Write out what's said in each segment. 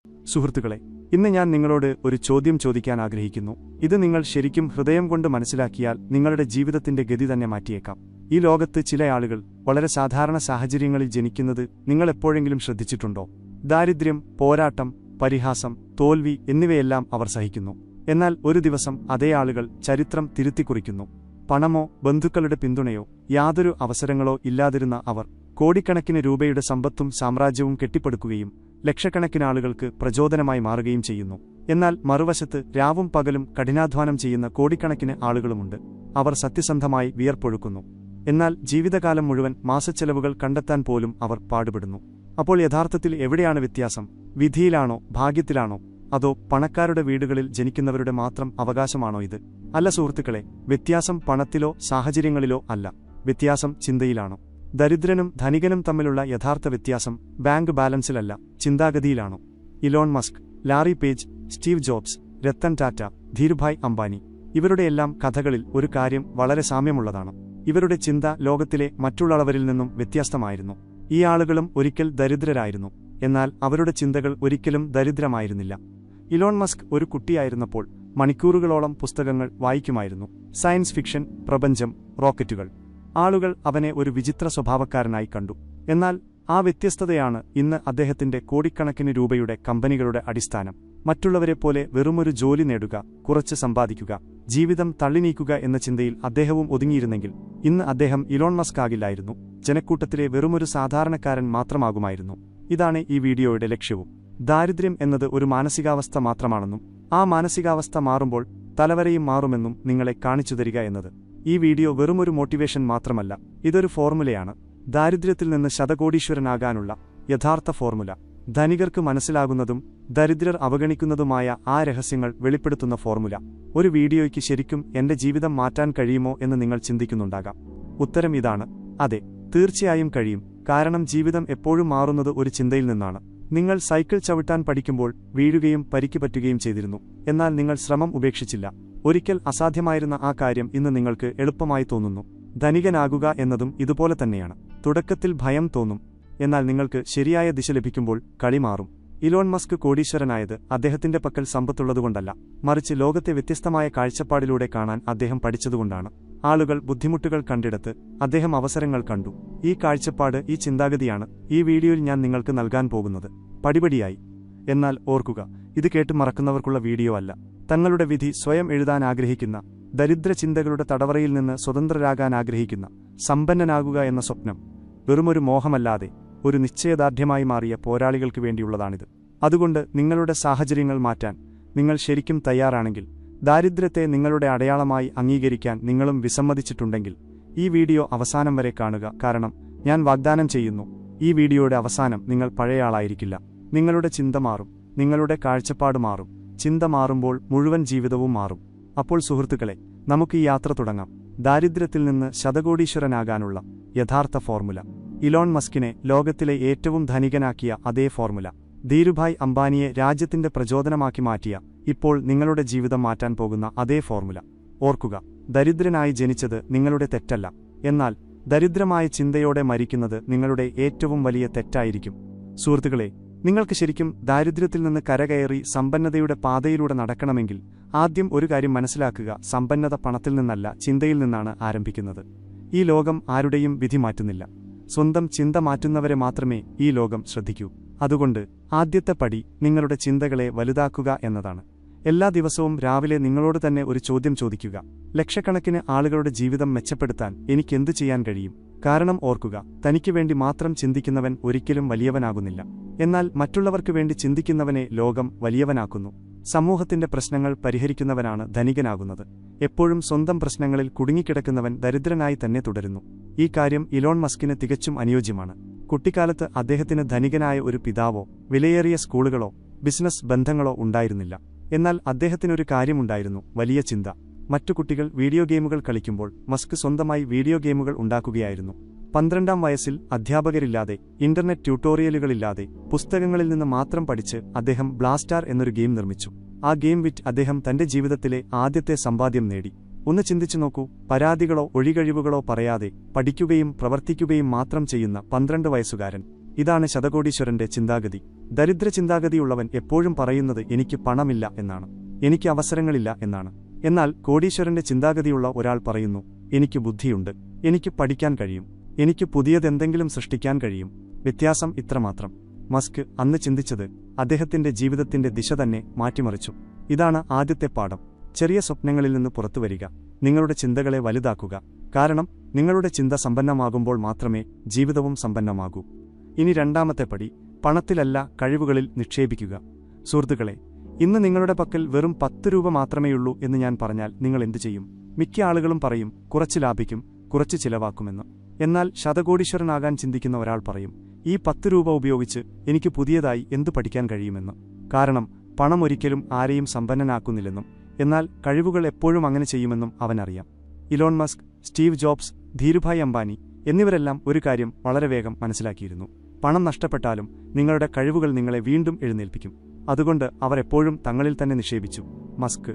സുഹൃത്തുക്കളെ, ഇന്ന് ഞാൻ നിങ്ങളോട് ഒരു ചോദ്യം ചോദിക്കാൻ ആഗ്രഹിക്കുന്നു. ഇത് നിങ്ങൾ ശരിക്കും ഹൃദയം കൊണ്ട് മനസ്സിലാക്കിയാൽ നിങ്ങളുടെ ജീവിതത്തിന്റെ ഗതി തന്നെ മാറ്റിയേക്കാം. ഈ ലോകത്ത് ചില ആളുകൾ വളരെ സാധാരണ സാഹചര്യങ്ങളിൽ ജനിക്കുന്നത് നിങ്ങൾ എപ്പോഴെങ്കിലും ശ്രദ്ധിച്ചിട്ടുണ്ടോ? ദാരിദ്ര്യം, പോരാട്ടം, പരിഹാസം, തോൽവി എന്നിവയെല്ലാം അവർ സഹിക്കുന്നു. എന്നാൽ ഒരു ദിവസം അതേ ആളുകൾ ചരിത്രം തിരുത്തിക്കുറിക്കുന്നു. പണമോ ബന്ധുക്കളുടെ പിന്തുണയോ യാതൊരു അവസരങ്ങളോ ഇല്ലാതിരുന്ന അവർ കോടിക്കണക്കിന് രൂപയുടെ സമ്പത്തും സാമ്രാജ്യവും കെട്ടിപ്പടുക്കുകയും ലക്ഷക്കണക്കിന് ആളുകൾക്ക് പ്രചോദനമായി മാറുകയും ചെയ്യുന്നു. എന്നാൽ മറുവശത്ത് രാവും പകലും കഠിനാധ്വാനം ചെയ്യുന്ന കോടിക്കണക്കിന് ആളുകളുമുണ്ട്. അവർ സത്യസന്ധമായി വിയർപ്പൊഴുക്കുന്നു. എന്നാൽ ജീവിതകാലം മുഴുവൻ മാസച്ചെലവുകൾ കണ്ടെത്താൻ പോലും അവർ പാടുപെടുന്നു. അപ്പോൾ യഥാർത്ഥത്തിൽ എവിടെയാണ് വ്യത്യാസം? വിധിയിലാണോ, ഭാഗ്യത്തിലാണോ, അതോ പണക്കാരുടെ വീടുകളിൽ ജനിക്കുന്നവരുടെ മാത്രം അവകാശമാണോ ഇത്? അല്ല സുഹൃത്തുക്കളെ, വ്യത്യാസം പണത്തിലോ സാഹചര്യങ്ങളിലോ അല്ല. വ്യത്യാസം ചിന്തയിലാണോ? ദരിദ്രനും ധനികനും തമ്മിലുള്ള യഥാർത്ഥ വ്യത്യാസം ബാങ്ക് ബാലൻസിലല്ല, ചിന്താഗതിയിലാണോ? Elon Musk, Larry Page, Steve Jobs, Ratan Tata, Dhirubhai Ambani ഇവരുടെയെല്ലാം കഥകളിൽ ഒരു കാര്യം വളരെ സാമ്യമുള്ളതാണ്. ഇവരുടെ ചിന്ത ലോകത്തിലെ മറ്റുള്ളവരിൽ നിന്നും വ്യത്യസ്തമായിരുന്നു. ഈ ആളുകളും ഒരിക്കൽ ദരിദ്രരായിരുന്നു, എന്നാൽ അവരുടെ ചിന്തകൾ ഒരിക്കലും ദരിദ്രമായിരുന്നില്ല. ഇലോൺ മസ്ക് ഒരു കുട്ടിയായിരുന്നപ്പോൾ മണിക്കൂറുകളോളം പുസ്തകങ്ങൾ വായിക്കുമായിരുന്നു. സയൻസ് ഫിക്ഷൻ, പ്രപഞ്ചം, റോക്കറ്റുകൾ. ആളുകൾ അവനെ ഒരു വിചിത്ര സ്വഭാവക്കാരനായി കണ്ടു. എന്നാൽ ആ വ്യത്യസ്തതയാണ് ഇന്ന് അദ്ദേഹത്തിന്റെ കോടിക്കണക്കിന് രൂപയുടെ കമ്പനികളുടെ അടിസ്ഥാനം. മറ്റുള്ളവരെപ്പോലെ വെറുമൊരു ജോലി നേടുക, കുറച്ച് സമ്പാദിക്കുക, ജീവിതം തള്ളിനീക്കുക എന്ന ചിന്തയിൽ അദ്ദേഹവും ഒതുങ്ങിയിരുന്നെങ്കിൽ ഇന്ന് അദ്ദേഹം ഇലോൺ മസ്ക് ആകില്ലായിരുന്നു. ജനക്കൂട്ടത്തിലെ വെറുമൊരു സാധാരണക്കാരൻ മാത്രമാകുമായിരുന്നു. ഇതാണ് ഈ വീഡിയോയുടെ ലക്ഷ്യവും. ദാരിദ്ര്യം എന്നത് ഒരു മാനസികാവസ്ഥ മാത്രമാണെന്നും ആ മാനസികാവസ്ഥ മാറുമ്പോൾ തലവരയും മാറുമെന്നും നിങ്ങളെ കാണിച്ചു തരിക എന്നത്. ഈ വീഡിയോ വെറുമൊരു മോട്ടിവേഷൻ മാത്രമല്ല, ഇതൊരു ഫോർമുലയാണ്. ദാരിദ്ര്യത്തിൽ നിന്ന് ശതകോടീശ്വരനാകാനുള്ള യഥാർത്ഥ ഫോർമുല. ധനികർക്ക് മനസ്സിലാകുന്നതും ദരിദ്രർ അവഗണിക്കുന്നതുമായ ആ രഹസ്യങ്ങൾ വെളിപ്പെടുത്തുന്ന ഫോർമുല. ഒരു വീഡിയോയ്ക്ക് ശരിക്കും എന്റെ ജീവിതം മാറ്റാൻ കഴിയുമോ എന്ന് നിങ്ങൾ ചിന്തിക്കുന്നുണ്ടാകാം. ഉത്തരം ഇതാണ്: അതെ, തീർച്ചയായും കഴിയും. കാരണം ജീവിതം എപ്പോഴും മാറുന്നത് ഒരു ചിന്തയിൽ നിന്നാണ്. നിങ്ങൾ സൈക്കിൾ ചവിട്ടാൻ പഠിക്കുമ്പോൾ വീഴുകയും പരിക്ക് പറ്റുകയും ചെയ്തിരുന്നു. എന്നാൽ നിങ്ങൾ ശ്രമം ഉപേക്ഷിച്ചില്ല. ഒരിക്കൽ അസാധ്യമായിരുന്ന ആ കാര്യം ഇന്ന് നിങ്ങൾക്ക് എളുപ്പമായി തോന്നുന്നു. ധനികനാകുക എന്നതും ഇതുപോലെ തന്നെയാണ്. തുടക്കത്തിൽ ഭയം തോന്നും, എന്നാൽ നിങ്ങൾക്ക് ശരിയായ ദിശ ലഭിക്കുമ്പോൾ കളി മാറും. ഇലോൺ മസ്ക് കോടീശ്വരനായത് അദ്ദേഹത്തിന്റെ പക്കൽ സമ്പത്തുള്ളതുകൊണ്ടല്ല, മറിച്ച് ലോകത്തെ വ്യത്യസ്തമായ കാഴ്ചപ്പാടിലൂടെ കാണാൻ അദ്ദേഹം പഠിച്ചതുകൊണ്ടാണ്. ആളുകൾ ബുദ്ധിമുട്ടുകൾ കണ്ടിടത്ത് അദ്ദേഹം അവസരങ്ങൾ കണ്ടു. ഈ കാഴ്ചപ്പാട്, ഈ ചിന്താഗതിയാണ് ഈ വീഡിയോയിൽ ഞാൻ നിങ്ങൾക്ക് നൽകാൻ പോകുന്നത്, പടിപടിയായി. എന്നാൽ ഓർക്കുക, ഇത് കേട്ട് മറക്കുന്നവർക്കുള്ള വീഡിയോ അല്ല. തങ്ങളുടെ വിധി സ്വയം എഴുതാൻ ആഗ്രഹിക്കുന്ന, ദരിദ്ര ചിന്തകളുടെ തടവറയിൽ നിന്ന് സ്വതന്ത്രരാകാൻ ആഗ്രഹിക്കുന്ന, സമ്പന്നനാകുക എന്ന സ്വപ്നം വെറുമൊരു മോഹമല്ലാതെ ഒരു നിശ്ചയദാർഢ്യമായി മാറിയ പോരാളികൾക്ക് വേണ്ടിയുള്ളതാണിത്. അതുകൊണ്ട് നിങ്ങളുടെ സാഹചര്യങ്ങൾ മാറ്റാൻ നിങ്ങൾ ശരിക്കും തയ്യാറാണെങ്കിൽ, ദാരിദ്ര്യത്തെ നിങ്ങളുടെ അടയാളമായി അംഗീകരിക്കാൻ നിങ്ങളും വിസമ്മതിച്ചിട്ടുണ്ടെങ്കിൽ ഈ വീഡിയോ അവസാനം വരെ കാണുക. കാരണം ഞാൻ വാഗ്ദാനം ചെയ്യുന്നു, ഈ വീഡിയോയുടെ അവസാനം നിങ്ങൾ പഴയയാളായിരിക്കില്ല. നിങ്ങളുടെ ചിന്ത മാറും, നിങ്ങളുടെ കാഴ്ചപ്പാട് മാറും. ചിന്ത മാറുമ്പോൾ മുഴുവൻ ജീവിതവും മാറും. അപ്പോൾ സുഹൃത്തുക്കളെ, നമുക്ക് ഈ യാത്ര തുടങ്ങാം. ദാരിദ്ര്യത്തിൽ നിന്ന് ശതകോടീശ്വരനാകാനുള്ള യഥാർത്ഥ ഫോർമുല. ഇലോൺ മസ്കിനെ ലോകത്തിലെ ഏറ്റവും ധനികനാക്കിയ അതേ ഫോർമുല. ധീരുഭായ് അംബാനിയെ രാജ്യത്തിന്റെ പ്രചോദനമാക്കി മാറ്റിയ, ഇപ്പോൾ നിങ്ങളുടെ ജീവിതം മാറ്റാൻ പോകുന്ന അതേ ഫോർമുല. ഓർക്കുക, ദരിദ്രനായി ജനിച്ചത് നിങ്ങളുടെ തെറ്റല്ല. എന്നാൽ ദരിദ്രമായ ചിന്തയോടെ മരിക്കുന്നത് നിങ്ങളുടെ ഏറ്റവും വലിയ തെറ്റായിരിക്കും. സുഹൃത്തുക്കളെ, നിങ്ങൾക്ക് ശരിക്കും ദാരിദ്ര്യത്തിൽ നിന്ന് കരകയറി സമ്പന്നതയുടെ പാതയിലൂടെ നടക്കണമെങ്കിൽ ആദ്യം ഒരു കാര്യം മനസ്സിലാക്കുക: സമ്പന്നത പണത്തിൽ നിന്നല്ല, ചിന്തയിൽ നിന്നാണ് ആരംഭിക്കുന്നത്. ഈ ലോകം ആരുടെയും വിധി മാറ്റുന്നില്ല. സ്വന്തം ചിന്ത മാറ്റുന്നവരെ മാത്രമേ ഈ ലോകം ശ്രദ്ധിക്കൂ. അതുകൊണ്ട് ആദ്യത്തെ പടി നിങ്ങളുടെ ചിന്തകളെ വലുതാക്കുക എന്നതാണ്. എല്ലാ ദിവസവും രാവിലെ നിങ്ങളോട് തന്നെ ഒരു ചോദ്യം ചോദിക്കുക: ലക്ഷക്കണക്കിന് ആളുകളുടെ ജീവിതം മെച്ചപ്പെടുത്താൻ എനിക്കെന്തു ചെയ്യാൻ കഴിയും? കാരണം ഓർക്കുക, തനിക്ക് വേണ്ടി മാത്രം ചിന്തിക്കുന്നവൻ ഒരിക്കലും വലിയവനാകുന്നില്ല. എന്നാൽ മറ്റുള്ളവർക്ക് വേണ്ടി ചിന്തിക്കുന്നവനെ ലോകം വലിയവനാക്കുന്നു. സമൂഹത്തിന്റെ പ്രശ്നങ്ങൾ പരിഹരിക്കുന്നവനാണ് ധനികനാകുന്നത്. എപ്പോഴും സ്വന്തം പ്രശ്നങ്ങളിൽ കുടുങ്ങിക്കിടക്കുന്നവൻ ദരിദ്രനായി തന്നെ തുടരുന്നു. ഈ കാര്യം ഇലോൺ മസ്കിന് തികച്ചും അനുയോജ്യമാണ്. കുട്ടിക്കാലത്ത് അദ്ദേഹത്തിന് ധനികനായ ഒരു പിതാവോ വിലയേറിയ സ്കൂളുകളോ ബിസിനസ് ബന്ധങ്ങളോ ഉണ്ടായിരുന്നില്ല. എന്നാൽ അദ്ദേഹത്തിനൊരു കാര്യമുണ്ടായിരുന്നു: വലിയ ചിന്ത. മറ്റു കുട്ടികൾ വീഡിയോ ഗെയിമുകൾ കളിക്കുമ്പോൾ മസ്ക് സ്വന്തമായി വീഡിയോ ഗെയിമുകൾ ഉണ്ടാക്കുകയായിരുന്നു. 12ാം വയസ്സിൽ അധ്യാപകരില്ലാതെ, ഇന്റർനെറ്റ് ട്യൂട്ടോറിയലുകളില്ലാതെ, പുസ്തകങ്ങളിൽ നിന്ന് മാത്രം പഠിച്ച് അദ്ദേഹം ബ്ലാസ്റ്റാർ എന്നൊരു ഗെയിം നിർമ്മിച്ചു. ആ ഗെയിം വിറ്റ് അദ്ദേഹം തന്റെ ജീവിതത്തിലെ ആദ്യത്തെ സമ്പാദ്യം നേടി. ഒന്ന് ചിന്തിച്ചു നോക്കൂ, പരാതികളോ ഒഴികഴിവുകളോ പറയാതെ പഠിക്കുകയും പ്രവർത്തിക്കുകയും മാത്രം ചെയ്യുന്ന 12 വയസ്സുകാരൻ. ഇതാണ് ശതകോടീശ്വരന്റെ ചിന്താഗതി. ദരിദ്ര ചിന്താഗതിയുള്ളവൻ എപ്പോഴും പറയുന്നത് എനിക്ക് പണമില്ല എന്നാണ്, എനിക്ക് അവസരങ്ങളില്ല എന്നാണ്. എന്നാൽ കോടീശ്വരന്റെ ചിന്താഗതിയുള്ള ഒരാൾ പറയുന്നു, എനിക്ക് ബുദ്ധിയുണ്ട്, എനിക്ക് പഠിക്കാൻ കഴിയും, എനിക്ക് പുതിയതെന്തെങ്കിലും സൃഷ്ടിക്കാൻ കഴിയും. വ്യത്യാസം ഇത്രമാത്രം. മസ്ക് അന്ന് ചിന്തിച്ചത് അദ്ദേഹത്തിന്റെ ജീവിതത്തിന്റെ ദിശ തന്നെ മാറ്റിമറിച്ചു. ഇതാണ് ആദ്യത്തെ പാഠം. ചെറിയ സ്വപ്നങ്ങളിൽ നിന്ന് പുറത്തുവരിക. നിങ്ങളുടെ ചിന്തകളെ വലുതാക്കുക. കാരണം നിങ്ങളുടെ ചിന്ത സമ്പന്നമാകുമ്പോൾ മാത്രമേ ജീവിതവും സമ്പന്നമാകൂ. ഇനി രണ്ടാമത്തെ പടി, പണത്തിലല്ല കഴിവുകളിൽ നിക്ഷേപിക്കുക. സുഹൃത്തുക്കളെ, ഇന്ന് നിങ്ങളുടെ പക്കൽ വെറും 10 രൂപ മാത്രമേയുള്ളൂ എന്ന് ഞാൻ പറഞ്ഞാൽ നിങ്ങൾ എന്തു ചെയ്യും? മിക്ക ആളുകളും പറയും കുറച്ച് ലാഭിക്കും, കുറച്ച് ചിലവാക്കുമെന്ന്. എന്നാൽ ശതകോടീശ്വരനാകാൻ ചിന്തിക്കുന്ന ഒരാൾ പറയും, ഈ 10 രൂപ ഉപയോഗിച്ച് എനിക്ക് പുതിയതായി എന്തു പഠിക്കാൻ കഴിയുമെന്ന്. കാരണം പണം ഒരിക്കലും ആരെയും സമ്പന്നനാക്കുന്നില്ലെന്നും എന്നാൽ കഴിവുകൾ എപ്പോഴും അങ്ങനെ ചെയ്യുമെന്നും അവനറിയാം. Elon Musk, Steve Jobs, Dhirubhai Ambani എന്നിവരെല്ലാം ഒരു കാര്യം വളരെ വേഗം മനസ്സിലാക്കിയിരുന്നു. പണം നഷ്ടപ്പെട്ടാലും നിങ്ങളുടെ കഴിവുകൾ നിങ്ങളെ വീണ്ടും എഴുന്നേൽപ്പിക്കും. അതുകൊണ്ട് അവർ എപ്പോഴും തങ്ങളിൽ തന്നെ നിക്ഷേപിച്ചു. മസ്ക്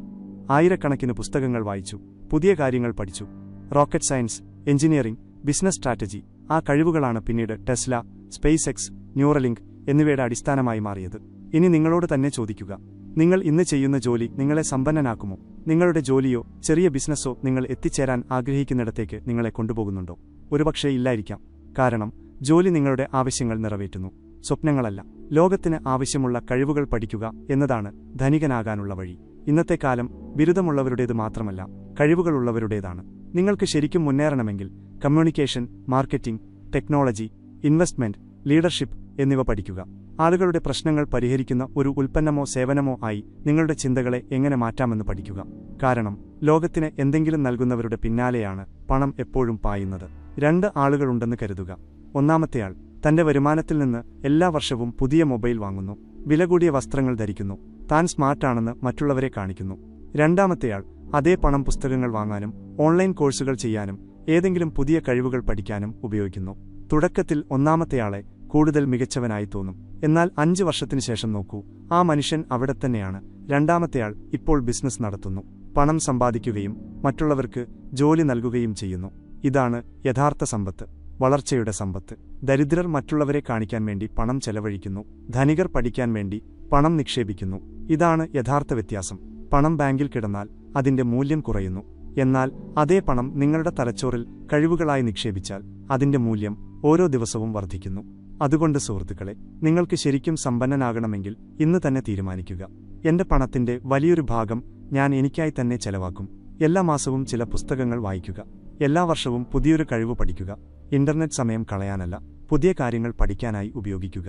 ആയിരക്കണക്കിന് പുസ്തകങ്ങൾ വായിച്ചു, പുതിയ കാര്യങ്ങൾ പഠിച്ചു. Rocket science, engineering, business strategy. ആ കഴിവുകളാണ് പിന്നീട് ടെസ്ല, സ്പേസ് എക്സ്, ന്യൂറലിങ്ക് എന്നിവയുടെ അടിസ്ഥാനമായി മാറിയത്. ഇനി നിങ്ങളോട് തന്നെ ചോദിക്കുക, നിങ്ങൾ ഇന്ന് ചെയ്യുന്ന ജോലി നിങ്ങളെ സമ്പന്നനാക്കുമോ? നിങ്ങളുടെ ജോലിയോ ചെറിയ ബിസിനസ്സോ നിങ്ങൾ എത്തിച്ചേരാൻ ആഗ്രഹിക്കുന്നിടത്തേക്ക് നിങ്ങളെ കൊണ്ടുപോകുന്നുണ്ടോ? ഒരുപക്ഷേ ഇല്ലായിരിക്കാം. കാരണം ജോലി നിങ്ങളുടെ ആവശ്യങ്ങൾ നിറവേറ്റുന്നു, സ്വപ്നങ്ങളല്ല. ലോകത്തിന് ആവശ്യമുള്ള കഴിവുകൾ പഠിക്കുക എന്നതാണ് ധനികനാകാനുള്ള വഴി. ഇന്നത്തെ കാലം ബിരുദമുള്ളവരുടേത് മാത്രമല്ല, കഴിവുകളുള്ളവരുടേതാണ്. നിങ്ങൾക്ക് ശരിക്കും മുന്നേറണമെങ്കിൽ communication, marketing, technology, investment, leadership എന്നിവ പഠിക്കുക. ആളുകളുടെ പ്രശ്നങ്ങൾ പരിഹരിക്കുന്ന ഒരു ഉൽപ്പന്നമോ സേവനമോ ആയി നിങ്ങളുടെ ചിന്തകളെ എങ്ങനെ മാറ്റാമെന്ന് പഠിക്കുക. കാരണം ലോകത്തിന് എന്തെങ്കിലും നൽകുന്നവരുടെ പിന്നാലെയാണ് പണം എപ്പോഴും പായുന്നത്. 2 ആളുകളുണ്ടെന്ന് കരുതുക. ഒന്നാമത്തെയാൾ തന്റെ വരുമാനത്തിൽ നിന്ന് എല്ലാ വർഷവും പുതിയ മൊബൈൽ വാങ്ങുന്നു, വില കൂടിയ വസ്ത്രങ്ങൾ ധരിക്കുന്നു, താൻ സ്മാർട്ടാണെന്ന് മറ്റുള്ളവരെ കാണിക്കുന്നു. രണ്ടാമത്തെയാൾ അതേ പണം പുസ്തകങ്ങൾ വാങ്ങാനും ഓൺലൈൻ കോഴ്സുകൾ ചെയ്യാനും ഏതെങ്കിലും പുതിയ കഴിവുകൾ പഠിക്കാനും ഉപയോഗിക്കുന്നു. തുടക്കത്തിൽ ഒന്നാമത്തെയാളെ കൂടുതൽ മികച്ചവനായി തോന്നും. എന്നാൽ 5 വർഷത്തിനു ശേഷം നോക്കൂ, ആ മനുഷ്യൻ അവിടെ തന്നെയാണ്. രണ്ടാമത്തെയാൾ ഇപ്പോൾ ബിസിനസ് നടത്തുന്നു, പണം സമ്പാദിക്കുകയും മറ്റുള്ളവർക്ക് ജോലി നൽകുകയും ചെയ്യുന്നു. ഇതാണ് യഥാർത്ഥ സമ്പത്ത്, വളർച്ചയുടെ സമ്പത്ത്. ദരിദ്രർ മറ്റുള്ളവരെ കാണിക്കാൻ വേണ്ടി പണം ചെലവഴിക്കുന്നു, ധനികർ പഠിക്കാൻ വേണ്ടി പണം നിക്ഷേപിക്കുന്നു. ഇതാണ് യഥാർത്ഥ വ്യത്യാസം. പണം ബാങ്കിൽ കിടന്നാൽ അതിന്റെ മൂല്യം കുറയുന്നു. എന്നാൽ അതേ പണം നിങ്ങളുടെ തലച്ചോറിൽ കഴിവുകളായി നിക്ഷേപിച്ചാൽ അതിന്റെ മൂല്യം ഓരോ ദിവസവും വർദ്ധിക്കുന്നു. അതുകൊണ്ട് സുഹൃത്തുക്കളെ, നിങ്ങൾക്ക് ശരിക്കും സമ്പന്നനാകണമെങ്കിൽ ഇന്ന് തന്നെ തീരുമാനിക്കുക. എന്റെ പണത്തിന്റെ വലിയൊരു ഭാഗം ഞാൻ എനിക്കായി തന്നെ ചെലവാക്കും. എല്ലാ മാസവും ചില പുസ്തകങ്ങൾ വായിക്കുക, എല്ലാ വർഷവും പുതിയൊരു കഴിവ് പഠിക്കുക. ഇന്റർനെറ്റ് സമയം കളയാനല്ല, പുതിയ കാര്യങ്ങൾ പഠിക്കാനായി ഉപയോഗിക്കുക.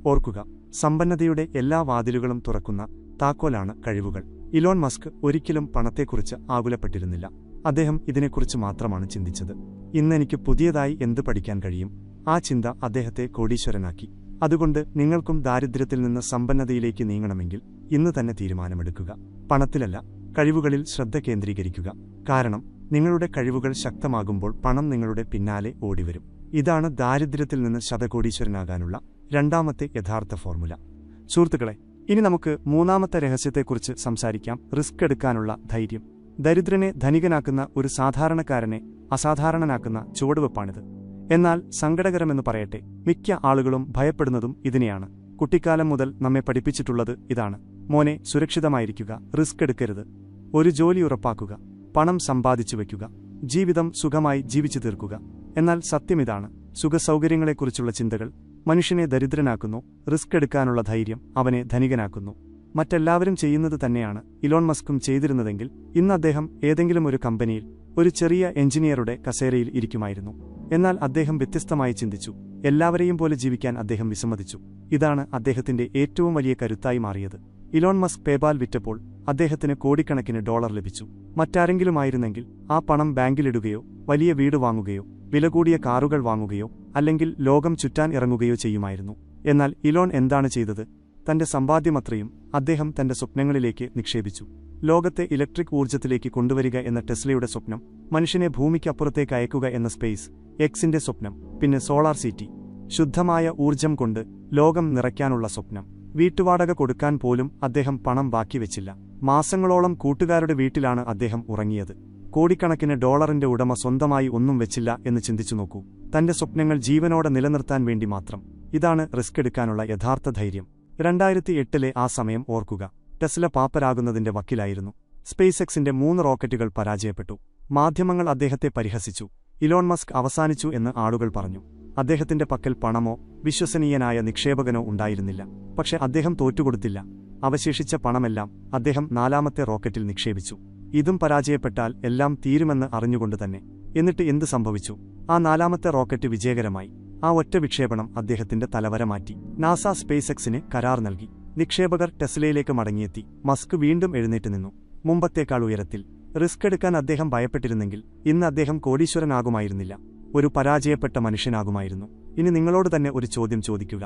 ഓർക്കുക, സമ്പന്നതയുടെ എല്ലാ വാതിലുകളും തുറക്കുന്ന താക്കോലാണ് കഴിവുകൾ. ഇലോൺ മസ്ക് ഒരിക്കലും പണത്തെക്കുറിച്ച് ആകുലപ്പെട്ടിരുന്നില്ല. അദ്ദേഹം ഇതിനെക്കുറിച്ച് മാത്രമാണ് ചിന്തിച്ചത്. ഇന്നെനിക്ക് പുതിയതായി എന്ത് പഠിക്കാൻ കഴിയും? ആ ചിന്ത അദ്ദേഹത്തെ കോടീശ്വരനാക്കി. അതുകൊണ്ട് നിങ്ങൾക്കും ദാരിദ്ര്യത്തിൽ നിന്ന് സമ്പന്നതയിലേക്ക് നീങ്ങണമെങ്കിൽ ഇന്ന് തന്നെ തീരുമാനമെടുക്കുക. പണത്തിലല്ല, കഴിവുകളിൽ ശ്രദ്ധ കേന്ദ്രീകരിക്കുക. കാരണം നിങ്ങളുടെ കഴിവുകൾ ശക്തമാകുമ്പോൾ പണം നിങ്ങളുടെ പിന്നാലെ ഓടിവരും. ഇതാണ് ദാരിദ്ര്യത്തിൽ നിന്ന് ശതകോടീശ്വരനാകാനുള്ള രണ്ടാമത്തെ യഥാർത്ഥ ഫോർമുല. സുഹൃത്തുക്കളെ, ഇനി നമുക്ക് മൂന്നാമത്തെ രഹസ്യത്തെക്കുറിച്ച് സംസാരിക്കാം: റിസ്ക് എടുക്കാനുള്ള ധൈര്യം. ദരിദ്രനെ ധനികനാക്കുന്ന ഒരു സാധാരണക്കാരനെ അസാധാരണനാക്കുന്ന ചുവടുവെപ്പാണിത്. എന്നാൽ സങ്കടകരമെന്ന് പറയട്ടെ, മിക്ക ആളുകളും ഭയപ്പെടുന്നതും ഇതിനെയാണ്. കുട്ടിക്കാലം മുതൽ നമ്മെ പഠിപ്പിച്ചിട്ടുള്ളത് ഇതാണ്: മോനെ, സുരക്ഷിതമായിരിക്കുക, റിസ്ക് എടുക്കരുത്, ഒരു ജോലി ഉറപ്പാക്കുക, പണം സമ്പാദിച്ചു വയ്ക്കുക, ജീവിതം സുഖമായി ജീവിച്ചു തീർക്കുക. എന്നാൽ സത്യമിതാണ്, സുഖസൗകര്യങ്ങളെക്കുറിച്ചുള്ള ചിന്തകൾ മനുഷ്യനെ ദരിദ്രനാക്കുന്നു, റിസ്ക് എടുക്കാനുള്ള ധൈര്യം അവനെ ധനികനാക്കുന്നു. മറ്റെല്ലാവരും ചെയ്യുന്നത് തന്നെയാണ് ഇലോൺ മസ്കും ചെയ്തിരുന്നതെങ്കിൽ ഇന്ന് അദ്ദേഹം ഏതെങ്കിലും ഒരു കമ്പനിയിൽ ഒരു ചെറിയ എഞ്ചിനീയറുടെ കസേരയിൽ ഇരിക്കുമായിരുന്നു. എന്നാൽ അദ്ദേഹം വ്യത്യസ്തമായി ചിന്തിച്ചു. എല്ലാവരെയും പോലെ ജീവിക്കാൻ അദ്ദേഹം വിസമ്മതിച്ചു. ഇതാണ് അദ്ദേഹത്തിന്റെ ഏറ്റവും വലിയ കരുത്തായി മാറിയത്. ഇലോൺ മസ്ക് പേപാൽ വിറ്റപ്പോൾ അദ്ദേഹത്തിന് കോടിക്കണക്കിന് ഡോളർ ലഭിച്ചു. മറ്റാരെങ്കിലുമായിരുന്നെങ്കിൽ ആ പണം ബാങ്കിലിടുകയോ വലിയ വീട് വാങ്ങുകയോ വില കൂടിയ കാറുകൾ വാങ്ങുകയോ അല്ലെങ്കിൽ ലോകം ചുറ്റാൻ ഇറങ്ങുകയോ ചെയ്യുമായിരുന്നു. എന്നാൽ ഇലോൺ എന്താണ് ചെയ്തത്? തന്റെ സമ്പാദ്യമത്രയും അദ്ദേഹം തന്റെ സ്വപ്നങ്ങളിലേക്ക് നിക്ഷേപിച്ചു. ലോകത്തെ ഇലക്ട്രിക് ഊർജ്ജത്തിലേക്ക് കൊണ്ടുവരിക എന്ന ടെസ്ലയുടെ സ്വപ്നം, മനുഷ്യനെ ഭൂമിക്കപ്പുറത്തേക്ക് അയക്കുക എന്ന സ്പേസ് എക്സിന്റെ സ്വപ്നം, പിന്നെ സോളാർ സിറ്റി, ശുദ്ധമായ ഊർജ്ജം കൊണ്ട് ലോകം നിറയ്ക്കാനുള്ള സ്വപ്നം. വീട്ടുവാടക കൊടുക്കാൻ പോലും അദ്ദേഹം പണം ബാക്കിവെച്ചില്ല. മാസങ്ങളോളം കൂട്ടുകാരുടെ വീട്ടിലാണ് അദ്ദേഹം ഉറങ്ങിയത്. കോടിക്കണക്കിന് ഡോളറിന്റെ ഉടമ സ്വന്തമായി ഒന്നും വെച്ചില്ല എന്ന് ചിന്തിച്ചു നോക്കൂ. തന്റെ സ്വപ്നങ്ങൾ ജീവനോടെ നിലനിർത്താൻ വേണ്ടി മാത്രം. ഇതാണ് റിസ്ക് എടുക്കാനുള്ള യഥാർത്ഥ ധൈര്യം. 2008 ആ സമയം ഓർക്കുക. ടെസ്ല പാപ്പരാകുന്നതിന്റെ വക്കിലായിരുന്നു. സ്പേസ് എക്സിന്റെ 3 റോക്കറ്റുകൾ പരാജയപ്പെട്ടു. മാധ്യമങ്ങൾ അദ്ദേഹത്തെ പരിഹസിച്ചു. ഇലോൺ മസ്ക് അവസാനിച്ചു എന്ന് ആളുകൾ പറഞ്ഞു. അദ്ദേഹത്തിന്റെ പക്കൽ പണമോ വിശ്വസനീയനായ നിക്ഷേപകനോ ഉണ്ടായിരുന്നില്ല. പക്ഷെ അദ്ദേഹം തോറ്റുകൊടുത്തില്ല. അവശേഷിച്ച പണമെല്ലാം അദ്ദേഹം 4ാമത്തെ റോക്കറ്റിൽ നിക്ഷേപിച്ചു. ഇതും പരാജയപ്പെട്ടാൽ എല്ലാം തീരുമെന്ന് അറിഞ്ഞുകൊണ്ട് തന്നെ. എന്നിട്ട് എന്ത് സംഭവിച്ചു? ആ 4ാമത്തെ റോക്കറ്റ് വിജയകരമായി. ആ ഒറ്റ വിക്ഷേപണം അദ്ദേഹത്തിന്റെ തലവര മാറ്റി. നാസ സ്പേസ് എക്സിന് കരാർ നൽകി. നിക്ഷേപകർ ടെസ്ലയിലേക്ക് മടങ്ങിയെത്തി. മസ്ക് വീണ്ടും എഴുന്നേറ്റ് നിന്നു, മുമ്പത്തേക്കാൾ ഉയരത്തിൽ. റിസ്ക് എടുക്കാൻ അദ്ദേഹം ഭയപ്പെട്ടിരുന്നെങ്കിൽ ഇന്ന് അദ്ദേഹം കോടീശ്വരനാകുമായിരുന്നില്ല, ഒരു പരാജയപ്പെട്ട മനുഷ്യനാകുമായിരുന്നു. ഇനി നിങ്ങളോട് തന്നെ ഒരു ചോദ്യം ചോദിക്കുക.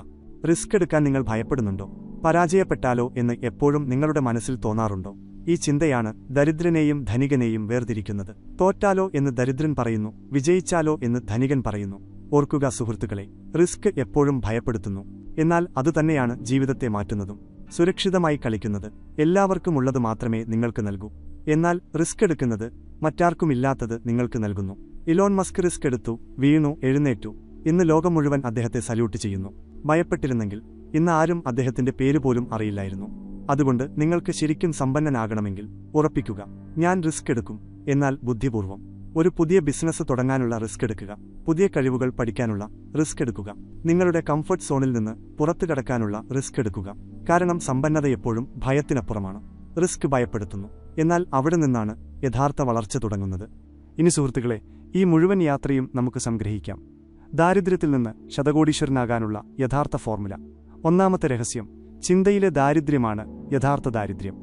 റിസ്ക് എടുക്കാൻ നിങ്ങൾ ഭയപ്പെടുന്നുണ്ടോ? പരാജയപ്പെട്ടാലോ എന്ന് എപ്പോഴും നിങ്ങളുടെ മനസ്സിൽ തോന്നാറുണ്ടോ? ഈ ചിന്തയാണ് ദരിദ്രനെയും ധനികനെയും വേർതിരിക്കുന്നത്. തോറ്റാലോ എന്ന് ദരിദ്രൻ പറയുന്നു, വിജയിച്ചാലോ എന്ന് ധനികൻ പറയുന്നു. ഓർക്കുക സുഹൃത്തുക്കളെ, റിസ്ക് എപ്പോഴും ഭയപ്പെടുത്തുന്നു. എന്നാൽ അതുതന്നെയാണ് ജീവിതത്തെ മാറ്റുന്നതും. സുരക്ഷിതമായി കളിക്കുന്നത് എല്ലാവർക്കുമുള്ളത് മാത്രമേ നിങ്ങൾക്ക് നൽകൂ. എന്നാൽ റിസ്ക് എടുക്കുന്നത് മറ്റാർക്കുമില്ലാത്തത് നിങ്ങൾക്ക് നൽകുന്നു. ഇലോൺ മസ്ക് റിസ്ക് എടുത്തു, വീണു, എഴുന്നേറ്റു. ഇന്ന് ലോകം മുഴുവൻ അദ്ദേഹത്തെ സല്യൂട്ട് ചെയ്യുന്നു. ഭയപ്പെട്ടിരുന്നെങ്കിൽ ഇന്ന് ആരും അദ്ദേഹത്തിന്റെ പേരുപോലും അറിയില്ലായിരുന്നു. അതുകൊണ്ട് നിങ്ങൾക്ക് ശരിക്കും സമ്പന്നനാകണമെങ്കിൽ ഉറപ്പിക്കുക, ഞാൻ റിസ്ക് എടുക്കും, എന്നാൽ ബുദ്ധിപൂർവ്വം. ഒരു പുതിയ ബിസിനസ് തുടങ്ങാനുള്ള റിസ്ക് എടുക്കുക. പുതിയ കഴിവുകൾ പഠിക്കാനുള്ള റിസ്ക് എടുക്കുക. നിങ്ങളുടെ കംഫർട്ട് സോണിൽ നിന്ന് പുറത്തു കടക്കാനുള്ള റിസ്ക് എടുക്കുക. കാരണം സമ്പന്നത എപ്പോഴും ഭയത്തിനപ്പുറമാണ്. റിസ്ക് ഭയപ്പെടുത്തുന്നു, എന്നാൽ അവിടെ നിന്നാണ് യഥാർത്ഥ വളർച്ച തുടങ്ങുന്നത്. ഇനി സുഹൃത്തുക്കളെ, ഈ മുഴുവൻ യാത്രയും നമുക്ക് സംഗ്രഹിക്കാം. ദാരിദ്ര്യത്തിൽ നിന്ന് ശതകോടീശ്വരനാകാനുള്ള യഥാർത്ഥ ഫോർമുല. 1ാമത്തെ രഹസ്യം, ചിന്തയിലെ ദാരിദ്ര്യമാണ് യഥാർത്ഥ ദാരിദ്ര്യം.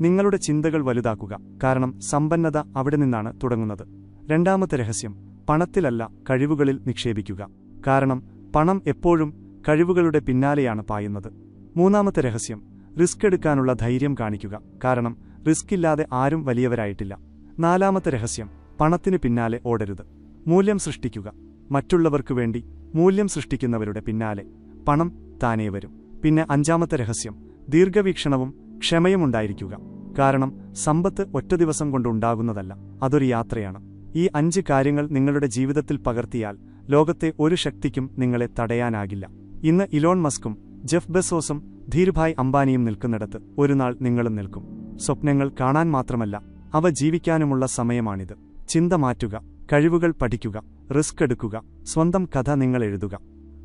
നിങ്ങളുടെ ചിന്തകൾ വലുതാക്കുക, കാരണം സമ്പന്നത അവിടെ നിന്നാണ് തുടങ്ങുന്നത്. 2ാമത്തെ രഹസ്യം, പണത്തിലല്ല കഴിവുകളിൽ നിക്ഷേപിക്കുക, കാരണം പണം എപ്പോഴും കഴിവുകളുടെ പിന്നാലെയാണ് പായുന്നത്. 3ാമത്തെ രഹസ്യം, റിസ്ക് എടുക്കാനുള്ള ധൈര്യം കാണിക്കുക, കാരണം റിസ്ക് ഇല്ലാതെ ആരും വലിയവരായിട്ടില്ല. 4ാമത്തെ രഹസ്യം, പണത്തിന് പിന്നാലെ ഓടരുത്, മൂല്യം സൃഷ്ടിക്കുക. മറ്റുള്ളവർക്കു വേണ്ടി മൂല്യം സൃഷ്ടിക്കുന്നവരുടെ പിന്നാലെ പണം താനേ വരും. പിന്നെ 5ാമത്തെ രഹസ്യം, ദീർഘവീക്ഷണവും ക്ഷമയുമുണ്ടായിരിക്കുക, കാരണം സമ്പത്ത് ഒറ്റ ദിവസം കൊണ്ടുണ്ടാകുന്നതല്ല, അതൊരു യാത്രയാണ്. ഈ 5 കാര്യങ്ങൾ നിങ്ങളുടെ ജീവിതത്തിൽ പകർത്തിയാൽ ലോകത്തെ ഒരു ശക്തിക്കും നിങ്ങളെ തടയാനാകില്ല. ഇന്ന് ഇലോൺ മസ്കും ജെഫ് ബെസോസും ധീരുഭായ് അംബാനിയും നിൽക്കുന്നിടത്ത് ഒരുനാൾ നിങ്ങളും നിൽക്കും. സ്വപ്നങ്ങൾ കാണാൻ മാത്രമല്ല, അവ ജീവിക്കാനുമുള്ള സമയമാണിത്. ചിന്ത മാറ്റുക, കഴിവുകൾ പഠിക്കുക, റിസ്ക് എടുക്കുക, സ്വന്തം കഥ നിങ്ങൾ എഴുതുക.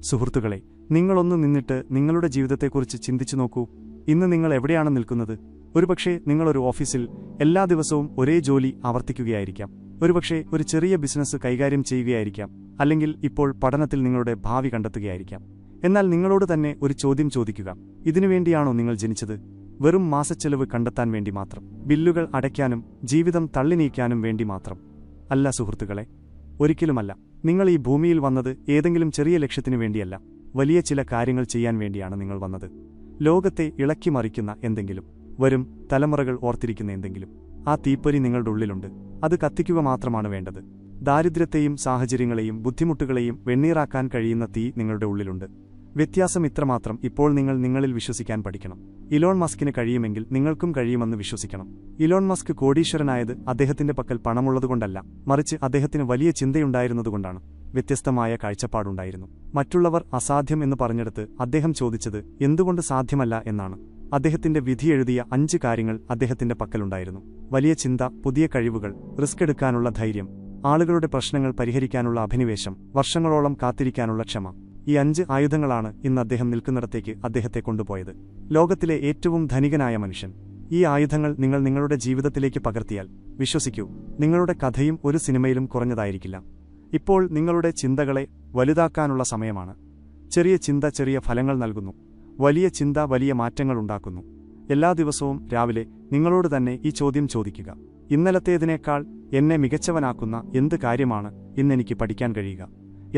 സുഹൃത്തുക്കളെ, നിങ്ങളൊന്ന് നിന്നിട്ട് നിങ്ങളുടെ ജീവിതത്തെക്കുറിച്ച് ചിന്തിച്ചു നോക്കൂ. ഇന്ന് നിങ്ങൾ എവിടെയാണ് നിൽക്കുന്നത്? ഒരുപക്ഷെ നിങ്ങളൊരു ഓഫീസിൽ എല്ലാ ദിവസവും ഒരേ ജോലി ആവർത്തിക്കുകയായിരിക്കാം. ഒരുപക്ഷെ ഒരു ചെറിയ ബിസിനസ് കൈകാര്യം ചെയ്യുകയായിരിക്കാം. അല്ലെങ്കിൽ ഇപ്പോൾ പഠനത്തിൽ നിങ്ങളുടെ ഭാവി കണ്ടെത്തുകയായിരിക്കാം. എന്നാൽ നിങ്ങളോട് തന്നെ ഒരു ചോദ്യം ചോദിക്കുക. ഇതിനുവേണ്ടിയാണോ നിങ്ങൾ ജനിച്ചത്? വെറും മാസച്ചെലവ് കണ്ടെത്താൻ വേണ്ടി മാത്രം, ബില്ലുകൾ അടയ്ക്കാനും ജീവിതം തള്ളിനീക്കാനും വേണ്ടി മാത്രം അല്ല സുഹൃത്തുക്കളെ, ഒരിക്കലുമല്ല. നിങ്ങൾ ഈ ഭൂമിയിൽ വന്നത് ഏതെങ്കിലും ചെറിയ ലക്ഷ്യത്തിനു വേണ്ടിയല്ല, വലിയ ചില കാര്യങ്ങൾ ചെയ്യാൻ വേണ്ടിയാണ് നിങ്ങൾ വന്നത്. ലോകത്തെ ഇളക്കിമറിക്കുന്ന എന്തെങ്കിലും, വരും തലമുറകൾ ഓർത്തിരിക്കുന്ന എന്തെങ്കിലും. ആ തീപ്പൊരി നിങ്ങളുടെ ഉള്ളിലുണ്ട്, അത് കത്തിക്കുക മാത്രമാണ് വേണ്ടത്. ദാരിദ്ര്യത്തെയും സാഹചര്യങ്ങളെയും ബുദ്ധിമുട്ടുകളെയും വെണ്ണീറാക്കാൻ കഴിയുന്ന തീ നിങ്ങളുടെ ഉള്ളിലുണ്ട്. വ്യത്യാസം ഇത്രമാത്രം, ഇപ്പോൾ നിങ്ങൾ നിങ്ങളിൽ വിശ്വസിക്കാൻ പഠിക്കണം. ഇലോൺ മസ്കിന് കഴിയുമെങ്കിൽ നിങ്ങൾക്കും കഴിയുമെന്ന് വിശ്വസിക്കണം. ഇലോൺ മസ്ക് കോടീശ്വരനായത് അദ്ദേഹത്തിന്റെ പക്കൽ പണമുള്ളതുകൊണ്ടല്ല, മറിച്ച് അദ്ദേഹത്തിന് വലിയ ചിന്തയുണ്ടായിരുന്നതുകൊണ്ടാണ്. വ്യത്യസ്തമായ കാഴ്ചപ്പാടുണ്ടായിരുന്നു. മറ്റുള്ളവർ അസാധ്യം എന്ന് പറഞ്ഞെടുത്ത് അദ്ദേഹം ചോദിച്ചത് എന്തുകൊണ്ട് സാധ്യമല്ല എന്നാണ്. അദ്ദേഹത്തിന്റെ വിധി എഴുതിയ 5 കാര്യങ്ങൾ അദ്ദേഹത്തിന്റെ പക്കലുണ്ടായിരുന്നു. വലിയ ചിന്ത, പുതിയ കഴിവുകൾ, റിസ്ക് എടുക്കാനുള്ള ധൈര്യം, ആളുകളുടെ പ്രശ്നങ്ങൾ പരിഹരിക്കാനുള്ള അഭിനിവേശം, വർഷങ്ങളോളം കാത്തിരിക്കാനുള്ള ക്ഷമ. ഈ 5 ആയുധങ്ങളാണ് ഇന്ന് അദ്ദേഹം നിൽക്കുന്നിടത്തേക്ക് അദ്ദേഹത്തെ കൊണ്ടുപോയത്. ലോകത്തിലെ ഏറ്റവും ധനികനായ മനുഷ്യൻ. ഈ ആയുധങ്ങൾ നിങ്ങൾ നിങ്ങളുടെ ജീവിതത്തിലേക്ക് പകർത്തിയാൽ വിശ്വസിക്കൂ, നിങ്ങളുടെ കഥയും ഒരു സിനിമയിലും കുറഞ്ഞതായിരിക്കില്ല. ഇപ്പോൾ നിങ്ങളുടെ ചിന്തകളെ വലുതാക്കാനുള്ള സമയമാണ്. ചെറിയ ചിന്ത ചെറിയ ഫലങ്ങൾ നൽകുന്നു, വലിയ ചിന്ത വലിയ മാറ്റങ്ങൾ ഉണ്ടാക്കുന്നു. എല്ലാ ദിവസവും രാവിലെ നിങ്ങളോട് തന്നെ ഈ ചോദ്യം ചോദിക്കുക. ഇന്നലത്തേതിനേക്കാൾ എന്നെ മികച്ചവനാക്കുന്ന എന്ത് കാര്യമാണ് ഇന്നെനിക്ക് പഠിക്കാൻ കഴിയുക?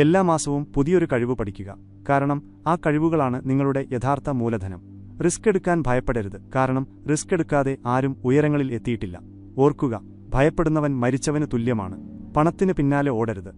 എല്ലാ മാസവും പുതിയൊരു കഴിവ് പഠിക്കുക, കാരണം ആ കഴിവുകളാണ് നിങ്ങളുടെ യഥാർത്ഥ മൂലധനം. റിസ്ക് എടുക്കാൻ ഭയപ്പെടരുത്, കാരണം റിസ്ക് എടുക്കാതെ ആരും ഉയരങ്ങളിൽ എത്തിയിട്ടില്ല. ഓർക്കുക, ഭയപ്പെടുന്നവൻ മരിച്ചവന് തുല്യമാണ്. പണത്തിന് പിന്നാലെ ഓടരുത്,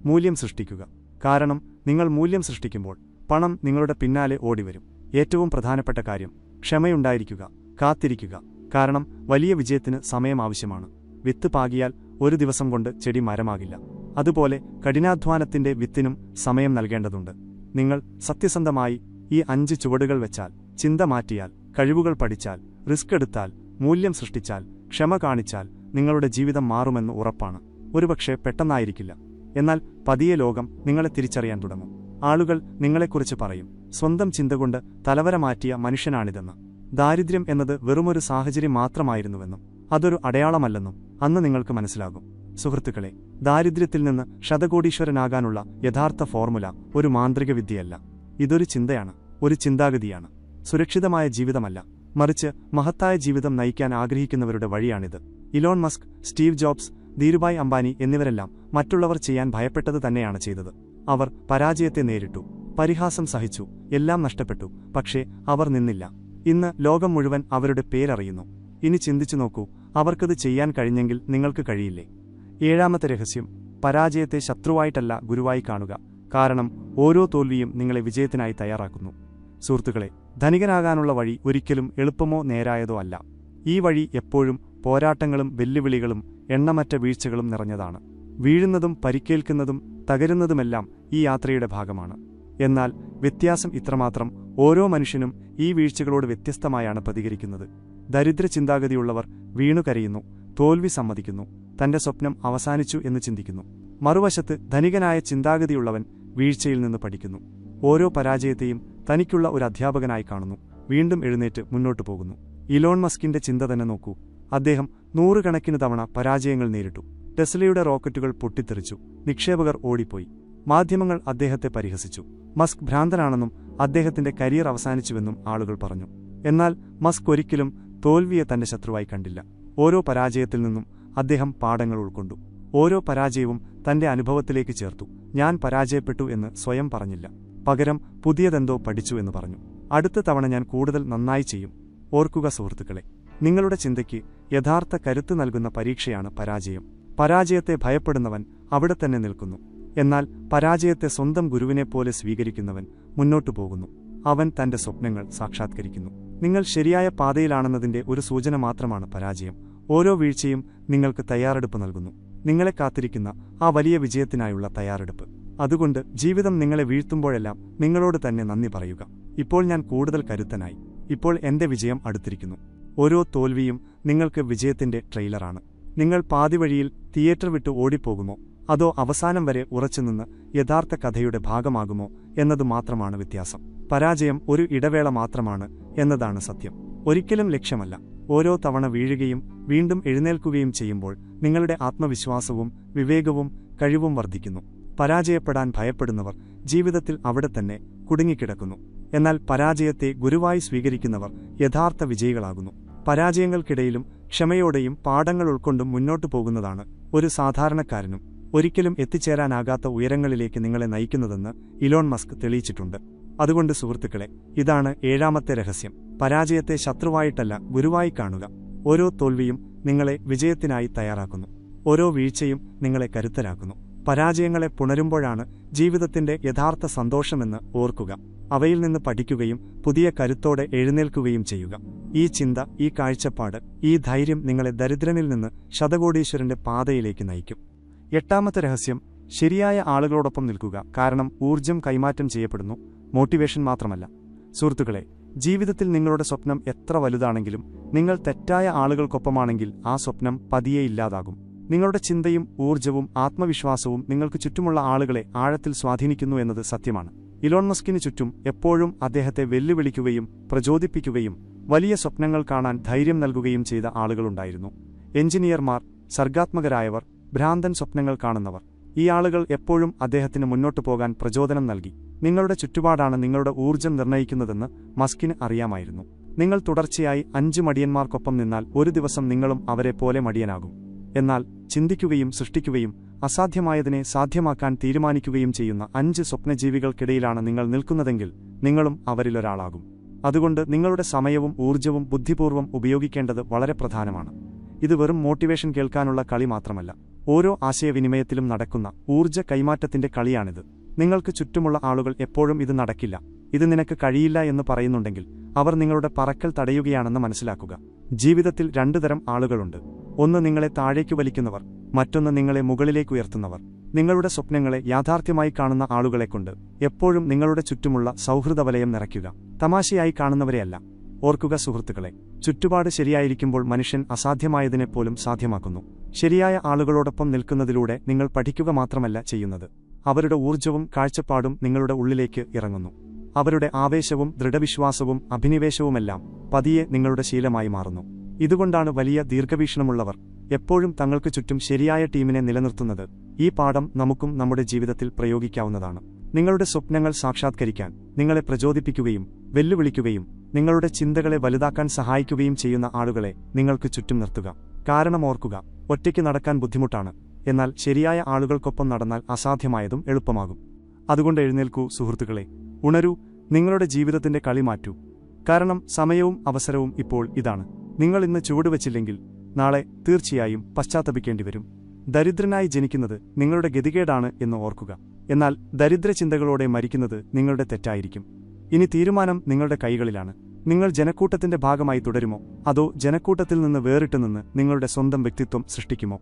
മൂല്യം സൃഷ്ടിക്കുക, കാരണം നിങ്ങൾ മൂല്യം സൃഷ്ടിക്കുമ്പോൾ പണം നിങ്ങളുടെ പിന്നാലെ ഓടിവരും. ഏറ്റവും പ്രധാനപ്പെട്ട കാര്യം, ക്ഷമയുണ്ടായിരിക്കുക, കാത്തിരിക്കുക, കാരണം വലിയ വിജയത്തിന് സമയം ആവശ്യമാണ്. വിത്ത് പാകിയാൽ ഒരു ദിവസം കൊണ്ട് ചെടി മരമാകില്ല. അതുപോലെ കഠിനാധ്വാനത്തിന്റെ വിത്തിനും സമയം നൽകേണ്ടതുണ്ട്. നിങ്ങൾ സത്യസന്ധമായി ഈ 5 ചുവടുകൾ വെച്ചാൽ, ചിന്ത മാറ്റിയാൽ, കഴിവുകൾ പഠിച്ചാൽ, റിസ്ക് എടുത്താൽ, മൂല്യം സൃഷ്ടിച്ചാൽ, ക്ഷമ കാണിച്ചാൽ നിങ്ങളുടെ ജീവിതം മാറുമെന്ന് ഉറപ്പാണ്. ഒരുപക്ഷെ പെട്ടെന്നായിരിക്കില്ല, എന്നാൽ പതിയെ ലോകം നിങ്ങളെ തിരിച്ചറിയാൻ തുടങ്ങും. ആളുകൾ നിങ്ങളെക്കുറിച്ച് പറയും, സ്വന്തം ചിന്തകൊണ്ട് തലവര മാറ്റിയ മനുഷ്യനാണിതെന്ന്. ദാരിദ്ര്യം എന്നത് വെറുമൊരു സാഹചര്യം മാത്രമായിരുന്നുവെന്നും അതൊരു അടയാളമല്ലെന്നും അന്ന് നിങ്ങൾക്ക് മനസ്സിലാകും. സുഹൃത്തുക്കളെ, ദാരിദ്ര്യത്തിൽ നിന്ന് ശതകോടീശ്വരനാകാനുള്ള യഥാർത്ഥ ഫോർമുല ഒരു മാന്ത്രിക വിദ്യയല്ല. ഇതൊരു ചിന്തയാണ്, ഒരു ചിന്താഗതിയാണ്. സുരക്ഷിതമായ ജീവിതമല്ല, മറിച്ച് മഹത്തായ ജീവിതം നയിക്കാൻ ആഗ്രഹിക്കുന്നവരുടെ വഴിയാണിത്. Elon Musk, Steve Jobs, Dhirubhai Ambani എന്നിവരെല്ലാം മറ്റുള്ളവർ ചെയ്യാൻ ഭയപ്പെട്ടത് തന്നെയാണ് ചെയ്തത്. അവർ പരാജയത്തെ നേരിട്ടു, പരിഹാസം സഹിച്ചു, എല്ലാം നഷ്ടപ്പെട്ടു. പക്ഷേ അവർ നിന്നില്ല. ഇന്ന് ലോകം മുഴുവൻ അവരുടെ പേരറിയുന്നു. ഇനി ചിന്തിച്ചു നോക്കൂ, അവർക്കത് ചെയ്യാൻ കഴിഞ്ഞെങ്കിൽ നിങ്ങൾക്ക് കഴിയില്ലേ? 7ാമത്തെ രഹസ്യം: പരാജയത്തെ ശത്രുവായിട്ടല്ല, ഗുരുവായി കാണുക. കാരണം ഓരോ തോൽവിയും നിങ്ങളെ വിജയത്തിനായി തയ്യാറാക്കുന്നു. സുഹൃത്തുക്കളെ, ധനികനാകാനുള്ള വഴി ഒരിക്കലും എളുപ്പമോ നേരായതോ അല്ല. ഈ വഴി എപ്പോഴും പോരാട്ടങ്ങളും വെല്ലുവിളികളും എണ്ണമറ്റ വീഴ്ചകളും നിറഞ്ഞതാണ്. വീഴുന്നതും പരിക്കേൽക്കുന്നതും തകരുന്നതുമെല്ലാം ഈ യാത്രയുടെ ഭാഗമാണ്. എന്നാൽ വ്യത്യാസം ഇത്രമാത്രം: ഓരോ മനുഷ്യനും ഈ വീഴ്ചകളോട് വ്യത്യസ്തമായാണ് പ്രതികരിക്കുന്നത്. ദരിദ്ര ചിന്താഗതിയുള്ളവർ വീണുകരയുന്നു, തോൽവി സമ്മതിക്കുന്നു, തന്റെ സ്വപ്നം അവസാനിച്ചു എന്ന് ചിന്തിക്കുന്നു. മറുവശത്ത് ധനികനായ ചിന്താഗതിയുള്ളവൻ വീഴ്ചയിൽ നിന്ന് പഠിക്കുന്നു, ഓരോ പരാജയത്തെയും തനിക്കുള്ള ഒരു അധ്യാപകനായി കാണുന്നു, വീണ്ടും എഴുന്നേറ്റ് മുന്നോട്ടു പോകുന്നു. ഇലോൺ മസ്കിന്റെ ചിന്ത തന്നെ നോക്കൂ. അദ്ദേഹം 100 കണക്കിന് തവണ പരാജയങ്ങൾ നേരിട്ടു. ടെസ്ലയുടെ റോക്കറ്റുകൾ പൊട്ടിത്തെറിച്ചു, നിക്ഷേപകർ ഓടിപ്പോയി, മാധ്യമങ്ങൾ അദ്ദേഹത്തെ പരിഹസിച്ചു. മസ്ക് ഭ്രാന്തനാണെന്നും അദ്ദേഹത്തിന്റെ കരിയർ അവസാനിച്ചുവെന്നും ആളുകൾ പറഞ്ഞു. എന്നാൽ മസ്ക് ഒരിക്കലും തോൽവിയെ തന്റെ ശത്രുവായി കണ്ടില്ല. ഓരോ പരാജയത്തിൽ നിന്നും അദ്ദേഹം പാഠങ്ങൾ ഉൾക്കൊണ്ടു. ഓരോ പരാജയവും തന്റെ അനുഭവത്തിലേക്ക് ചേർത്തു. ഞാൻ പരാജയപ്പെട്ടു എന്ന് സ്വയം പറഞ്ഞില്ല, പകരം പുതിയതെന്തോ പഠിച്ചു എന്ന് പറഞ്ഞു. അടുത്ത തവണ ഞാൻ കൂടുതൽ നന്നായി ചെയ്യും. ഓർക്കുക സുഹൃത്തുക്കളെ, നിങ്ങളുടെ ചിന്തയ്ക്ക് യഥാർത്ഥ കരുത്ത് നൽകുന്ന പരീക്ഷയാണ് പരാജയം. പരാജയത്തെ ഭയപ്പെടുന്നവൻ അവിടെ തന്നെ നിൽക്കുന്നു. എന്നാൽ പരാജയത്തെ സ്വന്തം ഗുരുവിനെപ്പോലെ സ്വീകരിക്കുന്നവൻ മുന്നോട്ടു പോകുന്നു. അവൻ തന്റെ സ്വപ്നങ്ങൾ സാക്ഷാത്കരിക്കുന്നു. നിങ്ങൾ ശരിയായ പാതയിലാണെന്നതിന്റെ ഒരു സൂചന മാത്രമാണ് പരാജയം. ഓരോ വീഴ്ചയും നിങ്ങൾക്ക് തയ്യാറെടുപ്പ് നൽകുന്നു, നിങ്ങളെ കാത്തിരിക്കുന്ന ആ വലിയ വിജയത്തിനായുള്ള തയ്യാറെടുപ്പ്. അതുകൊണ്ട് ജീവിതം നിങ്ങളെ വീഴ്ത്തുമ്പോഴെല്ലാം നിങ്ങളോട് തന്നെ നന്ദി പറയുക. ഇപ്പോൾ ഞാൻ കൂടുതൽ കരുത്തനായി, ഇപ്പോൾ എന്റെ വിജയം അടുത്തിരിക്കുന്നു. ഓരോ തോൽവിയും നിങ്ങൾക്ക് വിജയത്തിന്റെ ട്രെയിലറാണ്. നിങ്ങൾ പാതിവഴിയിൽ തിയേറ്റർ വിട്ട് ഓടിപ്പോകുമോ, അതോ അവസാനം വരെ ഉറച്ചുനിന്ന് യഥാർത്ഥ കഥയുടെ ഭാഗമാകുമോ എന്നതു മാത്രമാണ് വ്യത്യാസം. പരാജയം ഒരു ഇടവേള മാത്രമാണ് എന്നതാണ് സത്യം, ഒരിക്കലും ലക്ഷ്യമല്ല. ഓരോ തവണ വീഴുകയും വീണ്ടും എഴുന്നേൽക്കുകയും ചെയ്യുമ്പോൾ നിങ്ങളുടെ ആത്മവിശ്വാസവും വിവേകവും കഴിവും വർദ്ധിക്കുന്നു. പരാജയപ്പെടാൻ ഭയപ്പെടുന്നവർ ജീവിതത്തിൽ അവിടെ തന്നെ കുടുങ്ങിക്കിടക്കുന്നു. എന്നാൽ പരാജയത്തെ ഗുരുവായി സ്വീകരിക്കുന്നവർ യഥാർത്ഥ വിജയികളാകുന്നു. പരാജയങ്ങൾക്കിടയിലും ക്ഷമയോടെയും പാഠങ്ങൾ ഉൾക്കൊണ്ടും മുന്നോട്ടു പോകുന്നതാണ് ഒരു സാധാരണക്കാരനും ഒരിക്കലും എത്തിച്ചേരാനാകാത്ത ഉയരങ്ങളിലേക്ക് നിങ്ങളെ നയിക്കുന്നതെന്ന് ഇലോൺ മസ്ക് തെളിയിച്ചിട്ടുണ്ട്. അതുകൊണ്ട് സുഹൃത്തുക്കളെ, ഇതാണ് 7ാമത്തെ രഹസ്യം: പരാജയത്തെ ശത്രുവായിട്ടല്ല, ഗുരുവായി കാണുക. ഓരോ തോൽവിയും നിങ്ങളെ വിജയത്തിനായി തയ്യാറാക്കുന്നു, ഓരോ വീഴ്ചയും നിങ്ങളെ കരുത്തരാക്കുന്നു. പരാജയങ്ങളെ പുണരുമ്പോഴാണ് ജീവിതത്തിന്റെ യഥാർത്ഥ സന്തോഷമെന്ന് ഓർക്കുക. അവയിൽ നിന്ന് പഠിക്കുകയും പുതിയ കരുത്തോടെ എഴുന്നേൽക്കുകയും ചെയ്യുക. ഈ ചിന്ത, ഈ കാഴ്ചപ്പാട്, ഈ ധൈര്യം നിങ്ങളെ ദരിദ്രനിൽ നിന്ന് ശതകോടീശ്വരന്റെ പാതയിലേക്ക് നയിക്കും. 8ാമത്തെ രഹസ്യം: ശരിയായ ആളുകളോടൊപ്പം നിൽക്കുക. കാരണം ഊർജ്ജം കൈമാറ്റം ചെയ്യപ്പെടുന്നു, മോട്ടിവേഷൻ മാത്രമല്ല. സുഹൃത്തുക്കളെ, ജീവിതത്തിൽ നിങ്ങളുടെ സ്വപ്നം എത്ര വലുതാണെങ്കിലും നിങ്ങൾ തെറ്റായ ആളുകൾക്കൊപ്പമാണെങ്കിൽ ആ സ്വപ്നം പതിയെ ഇല്ലാതാകും. നിങ്ങളുടെ ചിന്തയും ഊർജ്ജവും ആത്മവിശ്വാസവും നിങ്ങൾക്ക് ചുറ്റുമുള്ള ആളുകളെ ആഴത്തിൽ സ്വാധീനിക്കുന്നു എന്നത് സത്യമാണ്. ഇലോൺ മസ്കിന് ചുറ്റും എപ്പോഴും അദ്ദേഹത്തെ വെല്ലുവിളിക്കുകയും പ്രചോദിപ്പിക്കുകയും വലിയ സ്വപ്നങ്ങൾ കാണാൻ ധൈര്യം നൽകുകയും ചെയ്ത ആളുകളുണ്ടായിരുന്നു. എഞ്ചിനീയർമാർ, സർഗാത്മകരായവർ, ഭ്രാന്തൻ സ്വപ്നങ്ങൾ കാണുന്നവർ. ഈ ആളുകൾ എപ്പോഴും അദ്ദേഹത്തിന് മുന്നോട്ടു പോകാൻ പ്രചോദനം നൽകി. നിങ്ങളുടെ ചുറ്റുപാടാണ് നിങ്ങളുടെ ഊർജ്ജം നിർണ്ണയിക്കുന്നതെന്ന് മസ്കിന് അറിയാമായിരുന്നു. നിങ്ങൾ തുടർച്ചയായി 5 മടിയന്മാർക്കൊപ്പം നിന്നാൽ ഒരു ദിവസം നിങ്ങളും അവരെപ്പോലെ മടിയനാകും. എന്നാൽ ചിന്തിക്കുകയും സൃഷ്ടിക്കുകയും അസാധ്യമായതിനെ സാധ്യമാക്കാൻ തീരുമാനിക്കുകയും ചെയ്യുന്ന 5 സ്വപ്നജീവികൾക്കിടയിലാണ് നിങ്ങൾ നിൽക്കുന്നതെങ്കിൽ നിങ്ങളും അവരിലൊരാളാകും. അതുകൊണ്ട് നിങ്ങളുടെ സമയവും ഊർജ്ജവും ബുദ്ധിപൂർവ്വം ഉപയോഗിക്കേണ്ടത് വളരെ പ്രധാനമാണ്. ഇത് വെറും മോട്ടിവേഷൻ കേൾക്കാനുള്ള കളി മാത്രമല്ല, ഓരോ ആശയവിനിമയത്തിലും നടക്കുന്ന ഊർജ്ജ കൈമാറ്റത്തിന്റെ കളിയാണിത്. നിങ്ങൾക്ക് ചുറ്റുമുള്ള ആളുകൾ എപ്പോഴും ഇത് നടക്കില്ല, ഇത് നിനക്ക് കഴിയില്ല എന്ന് പറയുന്നുണ്ടെങ്കിൽ അവർ നിങ്ങളുടെ പറക്കൽ തടയുകയാണെന്ന് മനസ്സിലാക്കുക. ജീവിതത്തിൽ 2 തരം ആളുകളുണ്ട്. ഒന്ന് നിങ്ങളെ താഴേക്ക് വലിക്കുന്നവർ, മറ്റൊന്ന് നിങ്ങളെ മുകളിലേക്കുയർത്തുന്നവർ. നിങ്ങളുടെ സ്വപ്നങ്ങളെ യാഥാർത്ഥ്യമായി കാണുന്ന ആളുകളെക്കൊണ്ട് എപ്പോഴും നിങ്ങളുടെ ചുറ്റുമുള്ള സൗഹൃദവലയം നിറയ്ക്കുക, തമാശയായി കാണുന്നവരെയല്ല. ഓർക്കുക സുഹൃത്തുക്കളെ, ചുറ്റുപാട് ശരിയായിരിക്കുമ്പോൾ മനുഷ്യൻ അസാധ്യമായതിനെപ്പോലും സാധ്യമാക്കുന്നു. ശരിയായ ആളുകളോടൊപ്പം നിൽക്കുന്നതിലൂടെ നിങ്ങൾ പഠിക്കുക മാത്രമല്ല ചെയ്യുന്നത്, അവരുടെ ഊർജ്ജവും കാഴ്ചപ്പാടും നിങ്ങളുടെ ഉള്ളിലേക്ക് ഇറങ്ങുന്നു. അവരുടെ ആവേശവും ദൃഢവിശ്വാസവും അഭിനിവേശവുമെല്ലാം പതിയെ നിങ്ങളുടെ ശീലമായി മാറുന്നു. ഇതുകൊണ്ടാണ് വലിയ ദീർഘവീക്ഷണമുള്ളവർ എപ്പോഴും തങ്ങൾക്ക് ചുറ്റും ശരിയായ ടീമിനെ നിലനിർത്തുന്നത്. ഈ പാഠം നമുക്കും നമ്മുടെ ജീവിതത്തിൽ പ്രയോഗിക്കാവുന്നതാണ്. നിങ്ങളുടെ സ്വപ്നങ്ങൾ സാക്ഷാത്കരിക്കാൻ നിങ്ങളെ പ്രചോദിപ്പിക്കുകയും വെല്ലുവിളിക്കുകയും നിങ്ങളുടെ ചിന്തകളെ വലുതാക്കാൻ സഹായിക്കുകയും ചെയ്യുന്ന ആളുകളെ നിങ്ങൾക്ക് ചുറ്റും നിർത്തുക. കാരണം ഓർക്കുക, ഒറ്റയ്ക്ക് നടക്കാൻ ബുദ്ധിമുട്ടാണ്, എന്നാൽ ശരിയായ ആളുകൾക്കൊപ്പം നടന്നാൽ അസാധ്യമായതും എളുപ്പമാകും. അതുകൊണ്ട് എഴുന്നേൽക്കൂ സുഹൃത്തുക്കളെ, ഉണരൂ, നിങ്ങളുടെ ജീവിതത്തിന്റെ കളി മാറ്റൂ. കാരണം സമയവും അവസരവും ഇപ്പോൾ ഇതാണ്. നിങ്ങൾ ഇന്ന് ചുവടുവച്ചില്ലെങ്കിൽ നാളെ തീർച്ചയായും പശ്ചാത്തപിക്കേണ്ടിവരും. ദരിദ്രനായി ജനിക്കുന്നത് നിങ്ങളുടെ ഗതികേടാണ് എന്ന് ഓർക്കുക. എന്നാൽ ദരിദ്രചിന്തകളോടെ മരിക്കുന്നത് നിങ്ങളുടെ തെറ്റായിരിക്കും. ഇനി തീരുമാനം നിങ്ങളുടെ കൈകളിലാണ്. നിങ്ങൾ ജനക്കൂട്ടത്തിന്റെ ഭാഗമായി തുടരുമോ, അതോ ജനക്കൂട്ടത്തിൽ നിന്ന് വേറിട്ടുനിന്ന് നിങ്ങളുടെ സ്വന്തം വ്യക്തിത്വം സൃഷ്ടിക്കുമോ?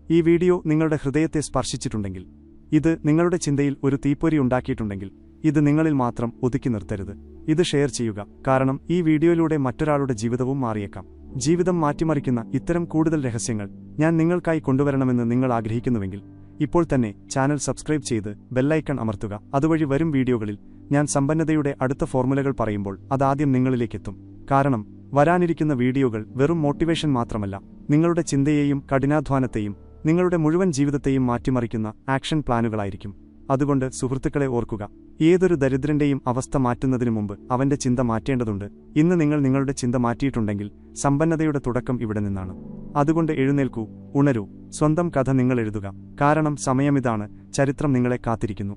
ഈ വീഡിയോ നിങ്ങളുടെ ഹൃദയത്തെ സ്പർശിച്ചിട്ടുണ്ടെങ്കിൽ, ഇത് നിങ്ങളുടെ ചിന്തയിൽ ഒരു തീപ്പൊരി ഉണ്ടാക്കിയിട്ടുണ്ടെങ്കിൽ, ഇത് നിങ്ങളിൽ മാത്രം ഒതുക്കി നിർത്തരുത്. ഇത് ഷെയർ ചെയ്യുക, കാരണം ഈ വീഡിയോയിലൂടെ മറ്റൊരാളുടെ ജീവിതവും മാറിയേക്കാം. ജീവിതം മാറ്റിമറിക്കുന്ന ഇത്തരം കൂടുതൽ രഹസ്യങ്ങൾ ഞാൻ നിങ്ങൾക്കായി കൊണ്ടുവരണമെന്ന് നിങ്ങൾ ആഗ്രഹിക്കുന്നുവെങ്കിൽ ഇപ്പോൾ തന്നെ ചാനൽ സബ്സ്ക്രൈബ് ചെയ്ത് ബെല്ലൈക്കൺ അമർത്തുക. അതുവഴി വരും വീഡിയോകളിൽ ഞാൻ സമ്പന്നതയുടെ അടുത്ത ഫോർമുലകൾ പറയുമ്പോൾ അതാദ്യം നിങ്ങളിലേക്കെത്തും. കാരണം വരാനിരിക്കുന്ന വീഡിയോകൾ വെറും മോട്ടിവേഷൻ മാത്രമല്ല, നിങ്ങളുടെ ചിന്തയെയും കഠിനാധ്വാനത്തെയും നിങ്ങളുടെ മുഴുവൻ ജീവിതത്തെയും മാറ്റിമറിക്കുന്ന ആക്ഷൻ പ്ലാനുകളായിരിക്കും. അതുകൊണ്ട് സുഹൃത്തുക്കളെ ഓർക്കുക, ഏതൊരു ദരിദ്രന്റെയും അവസ്ഥ മാറ്റുന്നതിനു മുമ്പ് അവന്റെ ചിന്ത മാറ്റേണ്ടതുണ്ട്. ഇന്ന് നിങ്ങൾ നിങ്ങളുടെ ചിന്ത മാറ്റിയിട്ടുണ്ടെങ്കിൽ സമ്പന്നതയുടെ തുടക്കം ഇവിടെ നിന്നാണ്. അതുകൊണ്ട് എഴുന്നേൽക്കൂ, ഉണരൂ, സ്വന്തം കഥ നിങ്ങൾ എഴുതുക. കാരണം സമയമിതാണ്, ചരിത്രം നിങ്ങളെ കാത്തിരിക്കുന്നു.